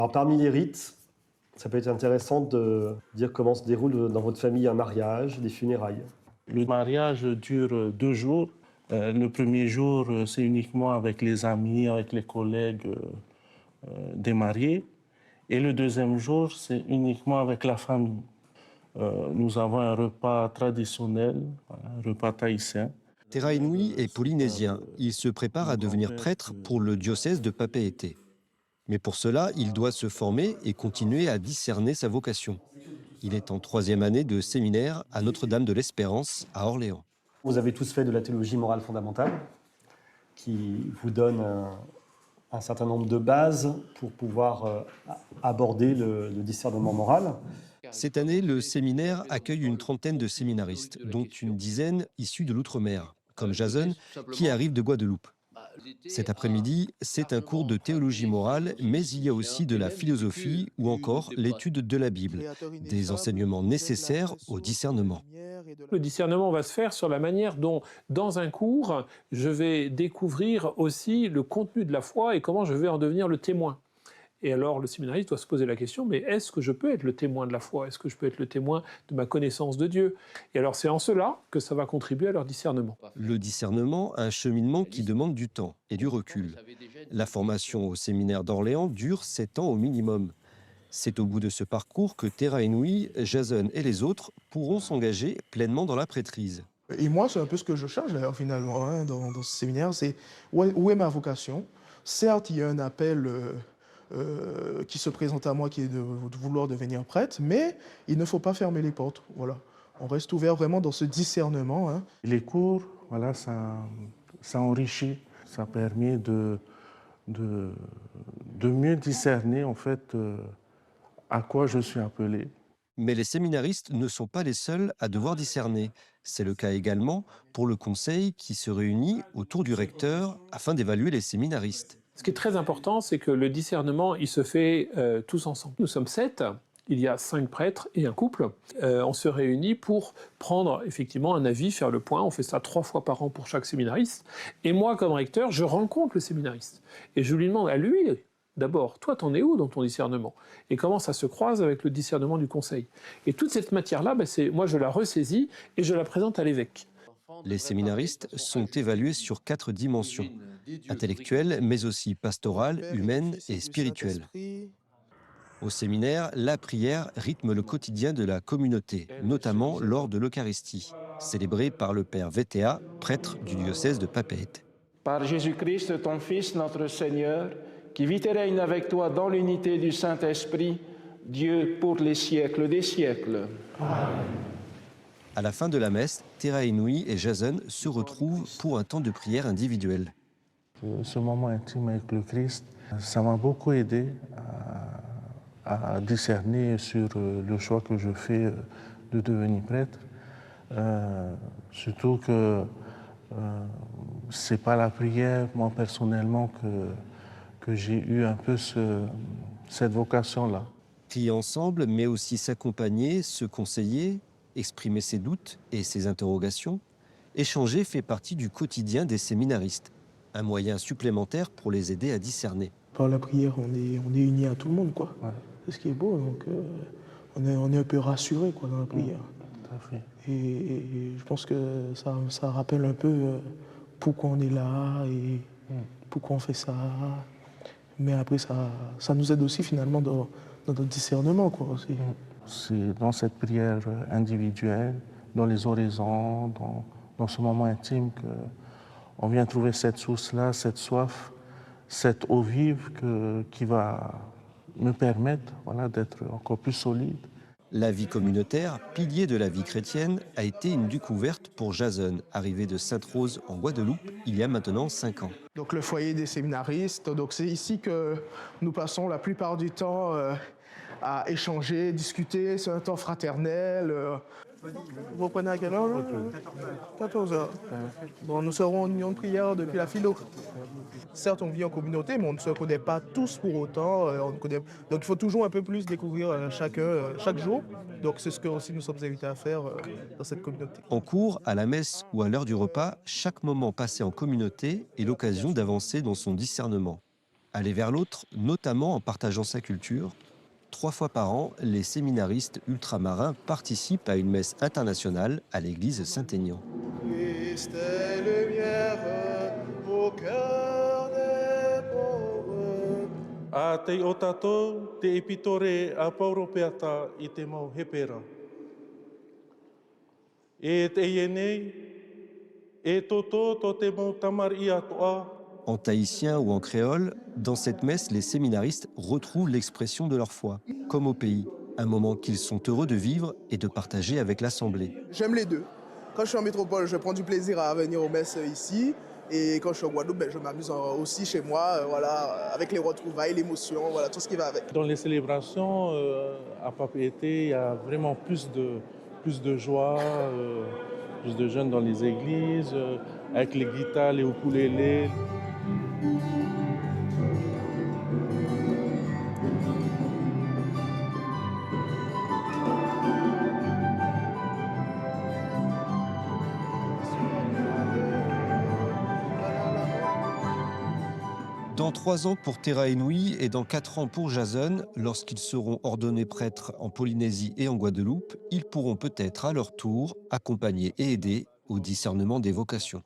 Alors, parmi les rites, ça peut être intéressant de dire comment se déroule dans votre famille un mariage, des funérailles. Le mariage dure 2 jours. Le premier jour, c'est uniquement avec les amis, avec les collègues des mariés. Et le deuxième jour, c'est uniquement avec la famille. Nous avons un repas traditionnel, voilà, un repas tahitien. Tera Inui est polynésien. Il se prépare à devenir prêtre pour le diocèse de Papeete. Mais pour cela, il doit se former et continuer à discerner sa vocation. Il est en 3e année de séminaire à Notre-Dame de l'Espérance à Orléans. Vous avez tous fait de la théologie morale fondamentale, qui vous donne un certain nombre de bases pour pouvoir aborder le discernement moral. Cette année, le séminaire accueille une trentaine de séminaristes, dont une dizaine issus de l'outre-mer, comme Jason, qui arrive de Guadeloupe. Cet après-midi, c'est un cours de théologie morale, mais il y a aussi de la philosophie ou encore l'étude de la Bible, des enseignements nécessaires au discernement. Le discernement va se faire sur la manière dont, dans un cours, je vais découvrir aussi le contenu de la foi et comment je vais en devenir le témoin. Et alors, le séminariste doit se poser la question, mais est-ce que je peux être le témoin de la foi? Est-ce que je peux être le témoin de ma connaissance de Dieu? Et alors, c'est en cela que ça va contribuer à leur discernement. Le discernement, un cheminement qui demande du temps et du recul. La formation au séminaire d'Orléans dure 7 ans au minimum. C'est au bout de ce parcours que Tera Inui, Jason et les autres pourront s'engager pleinement dans la prêtrise. Et moi, c'est un peu ce que je cherche d'ailleurs finalement dans ce séminaire, c'est où est ma vocation? Certes, il y a un appel qui se présente à moi qui est de vouloir devenir prêtre, mais il ne faut pas fermer les portes. Voilà. On reste ouvert vraiment dans ce discernement. Les cours, voilà, ça enrichit, ça permet de mieux discerner en fait à quoi je suis appelé. Mais les séminaristes ne sont pas les seuls à devoir discerner. C'est le cas également pour le conseil qui se réunit autour du recteur afin d'évaluer les séminaristes. Ce qui est très important, c'est que le discernement, il se fait tous ensemble. Nous sommes 7, il y a 5 prêtres et un couple. On se réunit pour prendre effectivement un avis, faire le point. On fait ça 3 fois par an pour chaque séminariste. Et moi, comme recteur, je rencontre le séminariste. Et je lui demande à lui, d'abord, toi, t'en es où dans ton discernement? Et comment ça se croise avec le discernement du conseil? Et toute cette matière-là, moi, je la ressaisis et je la présente à l'évêque. Les séminaristes sont évalués sur 4 dimensions, intellectuelle, mais aussi pastorale, humaine et spirituelle. Au séminaire, la prière rythme le quotidien de la communauté, notamment lors de l'Eucharistie, célébrée par le père VTA, prêtre du diocèse de Papeete. Par Jésus-Christ, ton Fils, notre Seigneur, qui vit et règne avec toi dans l'unité du Saint-Esprit, Dieu pour les siècles des siècles. Amen. À la fin de la messe, Tera Inui et Jason se retrouvent pour un temps de prière individuel. Ce moment intime avec le Christ, ça m'a beaucoup aidé à discerner sur le choix que je fais de devenir prêtre. Surtout que c'est pas la prière, moi personnellement, que j'ai eu un peu cette vocation-là. Prier ensemble, mais aussi s'accompagner, se conseiller, exprimer ses doutes et ses interrogations. Échanger fait partie du quotidien des séminaristes, un moyen supplémentaire pour les aider à discerner. Par la prière, on est unis à tout le monde, quoi. Ouais. C'est ce qui est beau, donc on est un peu rassuré, quoi, dans la prière. Tout à fait. Et je pense que ça rappelle un peu pourquoi on est là et pourquoi on fait ça. Mais après, ça nous aide aussi finalement dans notre discernement, quoi, aussi. C'est dans cette prière individuelle, dans les oraisons, dans ce moment intime qu'on vient trouver cette source-là, cette soif, cette eau vive qui va me permettre, voilà, d'être encore plus solide. La vie communautaire, pilier de la vie chrétienne, a été une découverte pour Jason, arrivé de Sainte-Rose en Guadeloupe il y a maintenant 5 ans. Donc le foyer des séminaristes, donc c'est ici que nous passons la plupart du temps à échanger, discuter, c'est un temps fraternel. Vous prenez à quelle heure là? 14 heures. Bon, nous serons en union de prière depuis la philo. Certes, on vit en communauté, mais on ne se connaît pas tous pour autant. Donc il faut toujours un peu plus découvrir chacun, chaque jour. Donc c'est ce que aussi nous sommes invités à faire dans cette communauté. En cours, à la messe ou à l'heure du repas, chaque moment passé en communauté est l'occasion d'avancer dans son discernement. aller vers l'autre, notamment en partageant sa culture. 3 fois par an, les séminaristes ultramarins participent à une messe internationale à l'église Saint-Aignan. Christ est lumière au cœur des pauvres. A te o tātou, te epitore a pauro peata I te mau hepera. E te ienei, e toto to te mau tamar I atoa. En tahitien ou en créole, dans cette messe, les séminaristes retrouvent l'expression de leur foi, comme au pays, un moment qu'ils sont heureux de vivre et de partager avec l'Assemblée. J'aime les deux. Quand je suis en métropole, je prends du plaisir à venir aux messes ici. Et quand je suis en Guadeloupe, ben, je m'amuse aussi chez moi, voilà, avec les retrouvailles, l'émotion, voilà, tout ce qui va avec. Dans les célébrations, à Papeete, il y a vraiment plus de joie, plus de jeunes dans les églises, avec les guitares, les ukulélés. Dans 3 ans pour Terra Inouï et dans 4 ans pour Jason, lorsqu'ils seront ordonnés prêtres en Polynésie et en Guadeloupe, ils pourront peut-être à leur tour accompagner et aider au discernement des vocations.